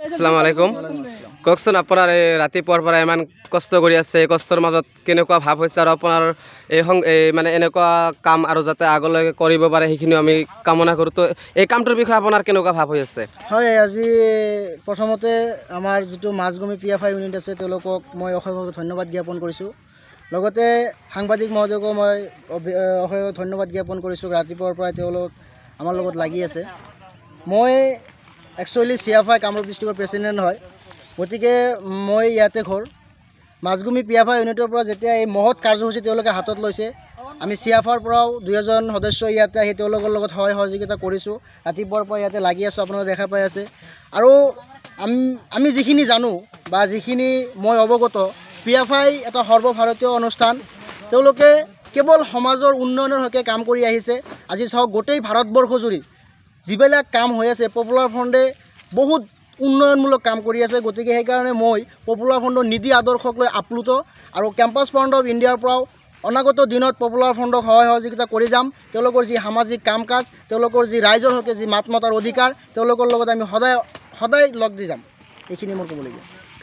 আসসালামু আলাইকুম। কওকচোন আপোনাৰ এই ৰাতিপুৱাৰ পৰা ইমান কষ্ট কৰি আছে, এই কষ্টৰ মাজত কেনেকুৱা ভাৱ হৈছে আৰু আপোনাৰ এই মানে এনেকুৱা কাম আৰু যাতে আগলৈকে কৰিব পাৰে সেইখিনিও আমি কামনা কৰোঁ। তো এই কামটোৰ বিষয়ে আপোনাৰ কেনেকুৱা ভাৱ হৈ আছে? হয়, আজি প্ৰথমতে আমাৰ যিটো মাজগুমি PFI ইউনিট আছে তেওঁলোকক মই অশেষ ধন্যবাদ জ্ঞাপন কৰিছোঁ। লগতে সাংবাদিক মহোদয়কো মই অশেষ ধন্যবাদ জ্ঞাপন কৰিছোঁ। ৰাতিপুৱাৰ পৰাই তেওঁলোক আমাৰ লগত লাগি আছে। মই একচুৱেলি CFI কামৰূপ ডিষ্ট্ৰিক্টৰ প্ৰেচিডেণ্ট হয়, গতিকে মই ইয়াতে ঘৰ মাজগুমি PFI ইউনিটৰ পৰা যেতিয়া এই মহৎ কাৰ্যসূচী তেওঁলোকে হাতত লৈছে, আমি CFIৰ পৰাও 2জন সদস্য ইয়াতে আহি তেওঁলোকৰ লগত সহায় সহযোগিতা কৰিছোঁ। ৰাতিপুৱাৰ পৰা ইয়াতে লাগি আছোঁ, আপোনালোকে দেখা পাই আছে। আৰু আমি যিখিনি জানো বা যিখিনি মই অৱগত, PFI এটা সৰ্বভাৰতীয় অনুষ্ঠান। তেওঁলোকে কেৱল সমাজৰ উন্নয়নৰ হকে কাম কৰি আহিছে। আজি চাওক, গোটেই ভাৰতবৰ্ষজুৰি যিবিলাক কাম হৈ আছে, পপুলাৰ ফ্ৰণ্টে বহুত উন্নয়নমূলক কাম কৰি আছে। গতিকে সেইকাৰণে মই পপুলাৰ ফ্ৰণ্টৰ নীতি আদৰ্শক লৈ আপ্লুত আৰু কেম্পাছ ফ্ৰণ্ট অফ ইণ্ডিয়াৰ পৰাও অনাগত দিনত পপুলাৰ ফ্ৰণ্টক সহায় সহযোগিতা কৰি যাম। তেওঁলোকৰ যি সামাজিক কাম কাজ, তেওঁলোকৰ যি ৰাইজৰ হকে যি মাত মতাৰ অধিকাৰ, তেওঁলোকৰ লগত আমি সদায় লগ দি যাম। এইখিনি মোৰ ক'বলগীয়া।